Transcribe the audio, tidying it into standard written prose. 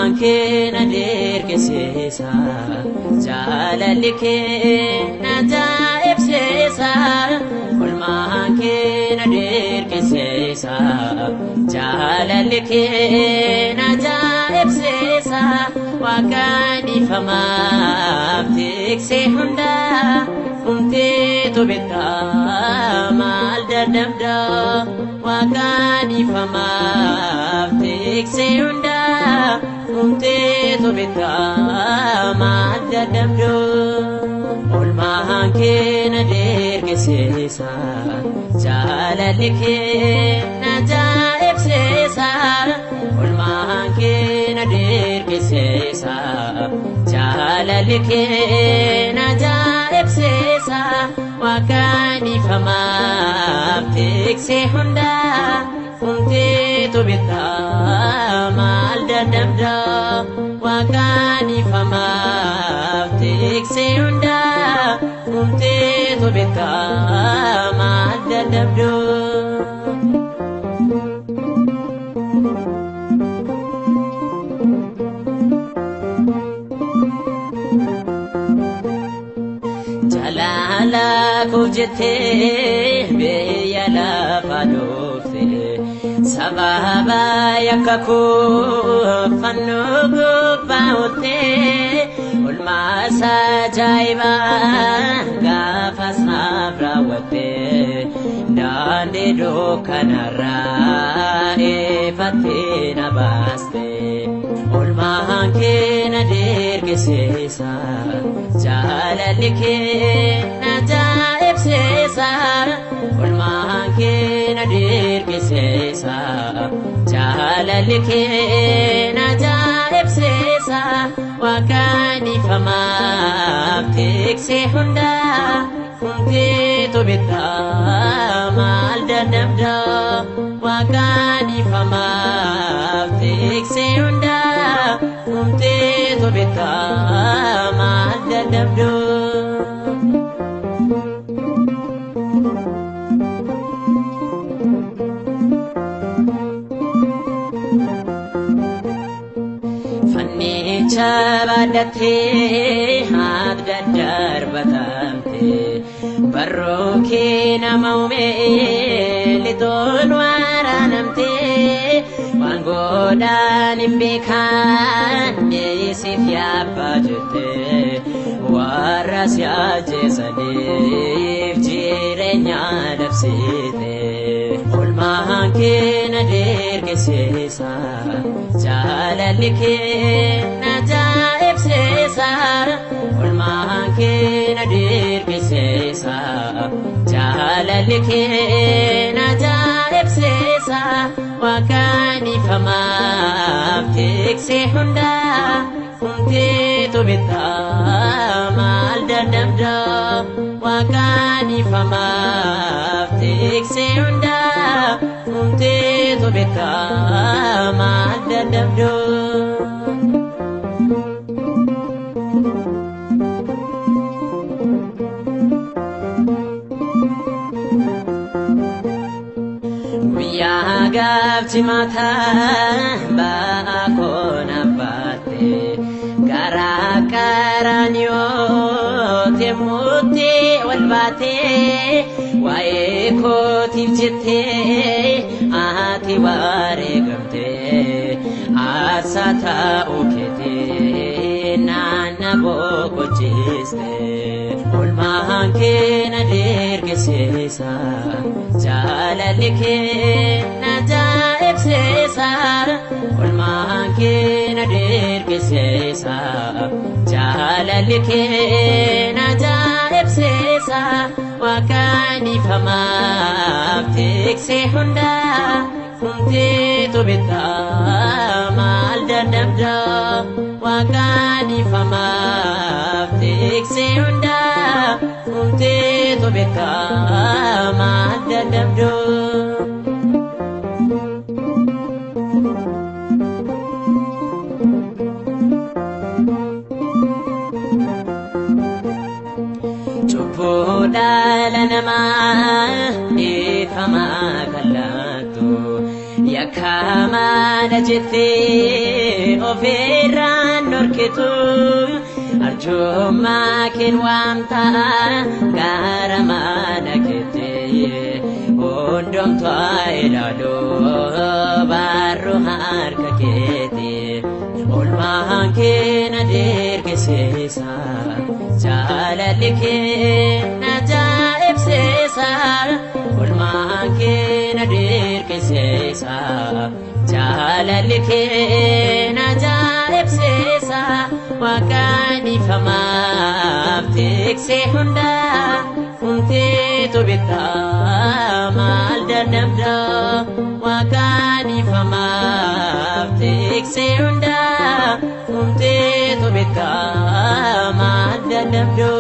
Ulmaanke na dirqisiisa jaalalli kee na jaa'ibsiisa. Ulmaanke na dirqisiisa jaalalli kee na jaa'ibsiisa. Waaqaan ifamaaf tiksee hundaa humteetu bittaa maal dadhabdaa. Waaqaan ifamaaf tiksee hundaa humteetu bittaa maal dadhabdaa. Ulmaanke na dirqisiisa jaalalli kee na jaa'ibsiisa. Ulmaanke na dirqisiisa jaalalli kee na jaa'ibsiisa. Waaqaan ifamaaf tiksee hundaa humteetu bittaa maal dadhabdaa. Waaqaan ifamaaf tiksee hundaa humteetu bittaa maal dadhabdaa. Jalala kujete biyya lafa dhufte sababa yakka fannu gubbaatte. Ulmaasa ajaa'ibaa gaafas naaf raawwatte daandii dukkanarraa ifattee na baaste. Ulmaanke na dirqisiisa jaalalli kee na jaa'ibsiisa. Ulmaanke na dirqisiisa jaalalli kee na jaa'ibsiisa. Waaqaan ifamaaf tiksee hundaa humteetu bittaa maal dadhabdaa. Waaqaan ifamaaf tiksee hundaa humteetu bittaa maal dadhabdaa. Fannicha baadhattee haadha darbatamte barruu kee nama uumee lixoon waraanamte. Waan godhaan hin beekamne siif yaabbaa jette warra si ajjeesaniif jireenya dabsite. Ulmaanke na dirqisiisa jaalalli kee na jaa'ibsiisa. Ulmaanke na dirqisiisa jaalalli kee na jaa'ibsiisa. Waaqaan ifamaaf tiksee hundaa humteetu bittaa maal dadhabdaa. Waaqaan ifamaaf tiksee hundaa humteetu bittaa maal dadhabdaa. Guyyaa gaafti mataa ba'aa koona baatte garaa qaraan yoo teemmuutti wal baate. Waa'ee kootiif jettee ati wareegamte aarsaa ta'uu keetii naanna boqochiiste. Ulmaanke na dirqisiisa jaalalli kee na jaa'ibsiisa. Ulmaanke na dirqisiisa jaalalli kee na jaa'ibsiisa. Waaqaan ifamaaf tiksee hundaa humteetu bittaa maal dadhabdaa. Waaqaan ifamaaf tiksee hundaa humteetu bittaa maal dadhabdaa. Cubbuu dhala namaa ifamaa kan laattu yakkamana jette ofirraan norkitu arjumma ken wamta gara mana kete hundumtu ilaalo barru harka kete olmaan keen adeergisiisa jaalalli keen ajaa'ibsiisa olmaan keen adeergisiisa jaalalli keen ajaa'ibsiisa waaqaan ifamaaf tiksee hundaa humteetu bittaa maal dadhabda waaqaan ifamaaf tiksee hundaa humteetu bittaa maal dadhabda